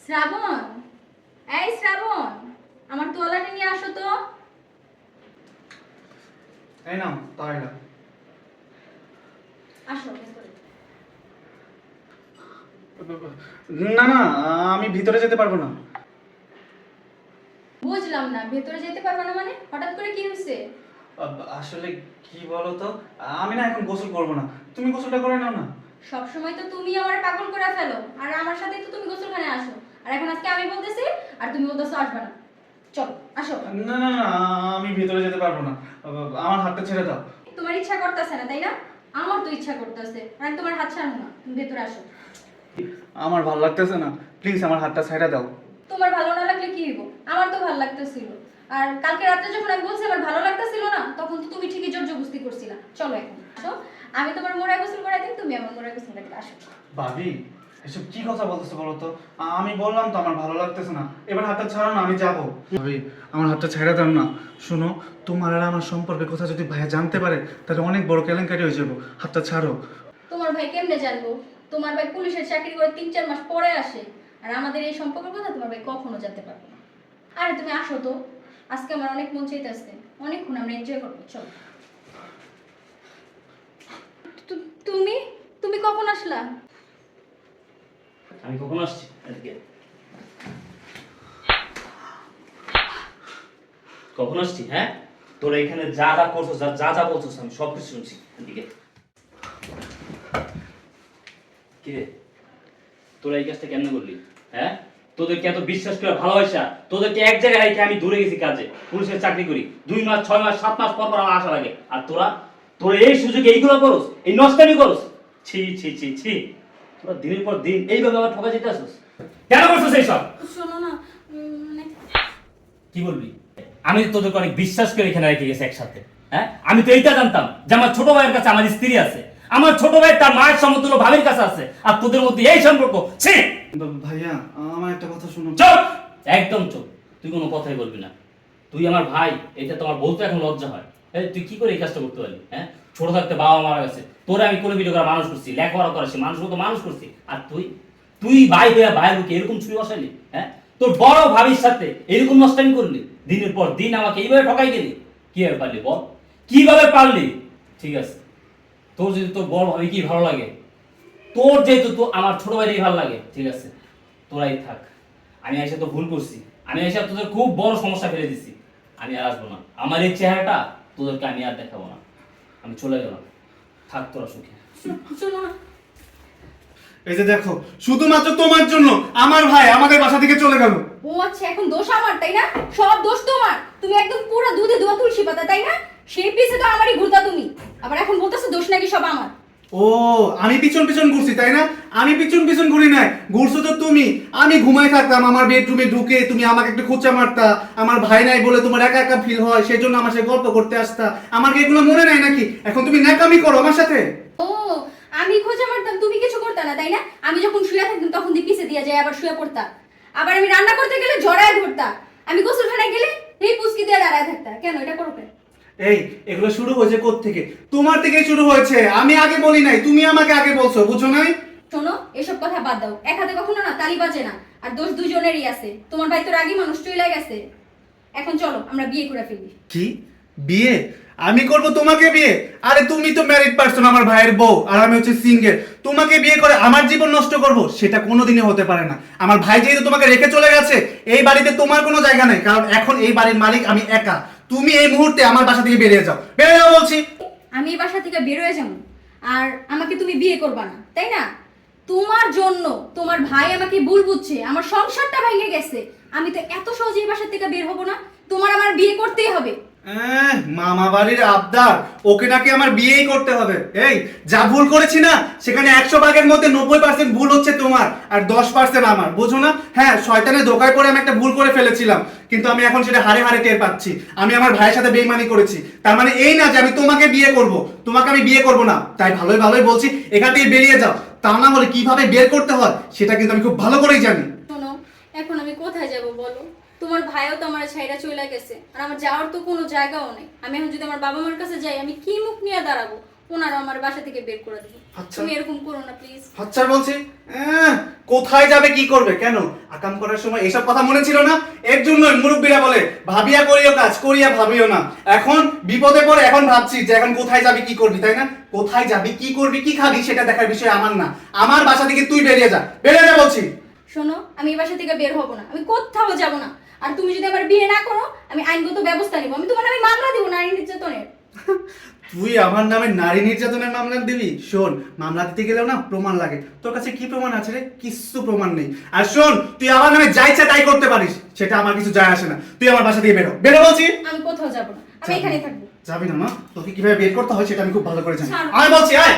শ্রাবণ, এই শ্রাবণ, আমার তোয়ালাটা নিয়ে আসো তো। এই নাও তাইলা। আসো ভেতরে। না না, আমি ভিতরে যেতে পারবো না। বুঝলাম না, ভেতরে যেতে পারবে না মানে? হঠাৎ করে কি হয়েছে? আসলে কি বলো তো, আমি না এখন গোসল করবো না, তুমি গোসলটা করে নাও না। সব সময় তো তুমি আমার পাগল করে ফেলো, আর আমার সাথেই তো তুমি গোসলখানে আসো। আর এখন আজকে আমি বলতেছি আর তুমি বলতেছো আসবে না। চলো আসো। না না না, আমি ভিতরে যেতে পারবো না, আমার হাতটা ছেড়ে দাও। তোমার ইচ্ছা করতেছে না তাই না? আমার তো ইচ্ছা করতেছে, আর আমি তোমার হাত ছাড়বো না। তুমি ভেতরে আসো। আমার ভালো লাগতেছে না, প্লিজ আমার হাতটা ছেড়ে দাও। তোমার ভালো না লাগলে কি হইব? আমার তো ভালো লাগতেছিল। আর কালকে রাতে যখন আমি বলছি আমার ভালো লাগতেছিল না, তখন তো তুমি ঠিকই জোর জবরদস্তি করছিলা। চলো এখন আসো, আমি তোমার মোড়া গোসল করাই দিই, তুমি আমার মোড়া গোসল করাই আসো। ভাবি, এসব কি কথা বলতেছো বলো তো? আমি বললাম তো আমার ভালো লাগতেছে না, এবার হাতটা ছাড়ো না, আমি যাবো। ভাবি, আমার হাতটা ছেড়ে দাও না। শোনো, তোমার আর আমার সম্পর্কের কথা যদি ভাইয়া জানতে পারে তাহলে অনেক বড় কেলেঙ্কারি হয়ে যাবো। হাতটা ছাড়ো। তোমার ভাই কেমনে জানবো? তোমার ভাই পুলিশের চাকরি করে 3-4 মাস পরে আসে, আর আমাদের এই সম্পর্কের কথা তোমার ভাই কখনো জানতে পারবে না। আরে তুমি আসো তো, আজকে আমার অনেক মন চাইতেছে, অনেকক্ষণ আমরা এনজয় করবো। চলো। তুমি তুমি কখন আসলা? আমি কখন আসছি এদিকে? কখন আসছি? হ্যাঁ, তোরা এখানে যা যা করছো, যা যা যা বলছো আমি সব কিছু শুনছি। এদিকে কি রে, তোরা এই কাজটা কেমনে করলি? হ্যাঁ, তোদেরকে এত বিশ্বাস করে ভালোবাসা, তোদেরকে এক জায়গায় রেখে আমি দূরে গেছি কাজে, পুলিশের চাকরি করি, 2 মাস 6 মাস 7 মাস পর পর আমার আসা লাগে, আর তোরা তোরা এই সুযোগে এইগুলো করস, এই নষ্টামি করস। ছি ছি ছি ছি, তোরা দিনের পর দিন এইভাবে আমার ঠকা যেতে আসছিস, কেন করছিস এইসব? শোনো না, মানে কি বলবি? আমি তো তোদেরকে অনেক বিশ্বাস করে এখানে রেখে গেছি একসাথে। হ্যাঁ, আমি তো এইটা জানতাম যে আমার ছোট ভাইয়ের কাছে আমার স্ত্রী আছে, আমার ছোট ভাই তার মায়ের সমতুল্য ভাবির কাছে আছে, আর তোদের মধ্যে এই সম্পর্ক। ছি! ভাইয়া, আমার একটা কথা শুনো। চুপ! একদম চুপ। তুই কোনো কথাই বলবি না। তুই আমার ভাই, এটা তোমার বলতে এখন লজ্জা হয়। এই তুই কি করে এই কাজটা করতে পারলি? হ্যাঁ, ছোট থাকতে বাবা মারা গেছে, তোরে আমি কোনো ভিডিও করে মানুষ করছি, লেখাপড়া করাছি, মানুষ মতো মানুষ করছি, আর তুই তুই ভাই হইয়া ভাইয়ের বুকে এরকম ছুরি বসাইলি? হ্যাঁ, তোর বড় ভাবির সাথে এরকম নষ্টামি করলি, দিনের পর দিন আমাকে এইভাবে ঠকাই গেলি। কিভাবে পারলি বল? কিভাবে পারলি? ঠিক আছে, তোর যদি তোর বড় ভাবি কি ভালো লাগে, তোর যেহেতু তো আমার ছোট ভাইটাই ভালো লাগে, ঠিক আছে, তোরাই থাক। আমি এসে তো ভুল করছি, আমি এসে তোদের খুব বড় সমস্যা ফেলে দিছি। আমি আর আসবো না, আমার এই চেহারাটা তোদেরকে আমি আর দেখাবো না। আমি চলে গেলাম, থাক তোরা সুখে। শোনো না, এই যে দেখো, শুধুমাত্র তোমার জন্য আমার ভাই আমাদের বাসা থেকে চলে গেল। ও আচ্ছা, এখন দোষ আমার তাই না? সব দোষ তোমার। তুমি একদম পুরো দুধে ধোয়া তুলসী পাতা তাই না? সেই পিছে তো আমারই ঘুরতা তুমি, আবার এখন বলতেছো দোষ নাকি সব আমার। ও, আমি পিছন পিছন ঘুরছি তাই না? আমি পিছন পিছন ঘুরি নাই, ঘুরছো তো তুমি। আমি ঘুমাই থাকতাম আমার বেডরুমে ঢুকে, তুমি আমাকে একটু খোঁচা মারতা। আমার ভাই নাই বলে তোমার একা একা ফিল হয়, সেই জন্য আমার সাথে গল্প করতে আসতা। আমার কি এগুলো মনে নাই নাকি? এখন তুমি ন্যাকামি করো আমার সাথে। ও, আমি খোঁজা মারতাম, তুমি কিছু করতে না তাই না? আমি যখন শুয়ে থাকতাম তখন দিয়ে পিছে দিয়ে যায়, আবার শুয়ে পড়তা। আবার আমি রান্না করতে গেলে জড়ায় ধরতা। আমি গোসলখানায় গেলে এই পুচকি দিয়ে দাঁড়ায় থাকতা। কেন এটা করো কেন? এই, এগুলো শুরু হয়েছে কোত্থেকে? তোমার থেকেই শুরু হয়েছে। আমি আগে বলি নাই, তুমি আমাকে আগে বলছো, বুঝছো নাই? শোনো, এসব কথা বাদ দাও। এক হাতে কখনো না তালি বাজে না, আর দোষ দুজনেরই আছে। তোমার ভাই তো রাগী মানুষ, চলে গেছে। এখন চলো আমরা বিয়ে করে ফেলি। কি বিয়ে? আমি করব তোমাকে বিয়ে? আরে তুমি তো ম্যারিড পারসন, আমার ভাইয়ের বউ, আর আমি হচ্ছে সিঙ্গেল। তোমাকে বিয়ে করে আমার জীবন নষ্ট করব, সেটা কোনোদিনই হতে পারে না। আমার ভাই যেহেতু তোমাকে রেখে চলে গেছে, এই বাড়িতে তোমার কোনো জায়গা নেই, কারণ এখন এই বাড়ির মালিক আমি একা। তুমি এই মুহূর্তে আমার বাসা থেকে বেরিয়ে যাও, বেরিয়ে যাও বলছি। আমি এই বাসা থেকে বের হয়ে যাবো, আর আমাকে তুমি বিয়ে করবা না তাই না? তোমার জন্য তোমার ভাই আমাকে ভুল বুঝছে, আমার সংসারটা ভেঙে গেছে। আমি তো এত সহজে এই বাসা থেকে বের হবো না। তোমার আমার বিয়ে করতেই হবে। মামা বাড়ির আবদার, ওকে নাকি আমার বিয়েই করতে হবে? এই, যা ভুল করেছি না, সেখানে 100 ভাগের মধ্যে 90% ভুল হচ্ছে তোমার, আর 10% আমার, বুঝো না? হ্যাঁ, শয়তানের ধোকায় পড়ে আমি একটা ভুল করে ফেলেছিলাম, কিন্তু আমি এখন সেটা হারে হারে টের পাচ্ছি। আমি আমার ভাইয়ের সাথে বেইমানি করেছি, তার মানে এই না যে আমি তোমাকে বিয়ে করব। তোমাকে আমি বিয়ে করব না, তাই ভালোই ভালোই বলছি, এখান থেকে বেরিয়ে যাও। তা না হলে কিভাবে বের করতে হয় সেটা কিন্তু আমি খুব ভালো করেই জানি। শোনো, এখন আমি কোথায় যাব বলো? তোমার ভাইও তো আমার ছাইরা চলে গেছে, আর আমার যাওয়ার তো কোনো জায়গাও নেই। আমি এখন যদি আমার বাবা মার কাছে যাই, আমি কি মুখ নিয়ে দাঁড়াবো? ওনারা আমার বাসা থেকে বের করে দেবে। আচ্ছা। তুমি এরকম করো না প্লিজ। আচ্ছা বলছি কোথায় যাবে কি করবে কেন আকাম করার সময় এইসব কথা মনে ছিল না? এর জন্যই মুরব্বীরা বলে ভাবিয়া করিও কাজ করিয়া ভাবিও না। এখন বিপদে পড়ে এখন ভাবছি যে এখন কোথায় যাবি কি করবি, তাই না? কোথায় যাবি কি করবি কি খাবি সেটা দেখার বিষয় আমার না। আমার বাসা থেকে তুই বেরিয়ে যা, বেরিয়ে যা বলছি। শোনো, আমি এই বাসা থেকে বের হব না, আমি কোথাও যাব না। আর তুমি যদি আমার বিয়ে না করো আমি আইনগত ব্যবস্থা নিব। আমি তোমার নামে মামলা দিব নারী নির্যাতনের। তুই আমার নামে নারী নির্যাতনের মামলা দিবি? শোন, মামলা দিতে গেলেও না প্রমাণ লাগে। তোর কাছে কি প্রমাণ আছে রে? কিচ্ছু প্রমাণ নেই। আর শোন, তুই আমার নামে যা ইচ্ছা তাই করতে পারিস, সেটা আমার কিছু যায় আসে না। তুই আমার বাসা থেকে বেরো, বেরো বলছি। আমি কোথাও যাব না, আমি এখানেই থাকবো। যাবি না মা? তোকে কিভাবে বের করতে হয় সেটা আমি খুব ভালো করে জানি। ছাড়ো। আমি বলছি আয়।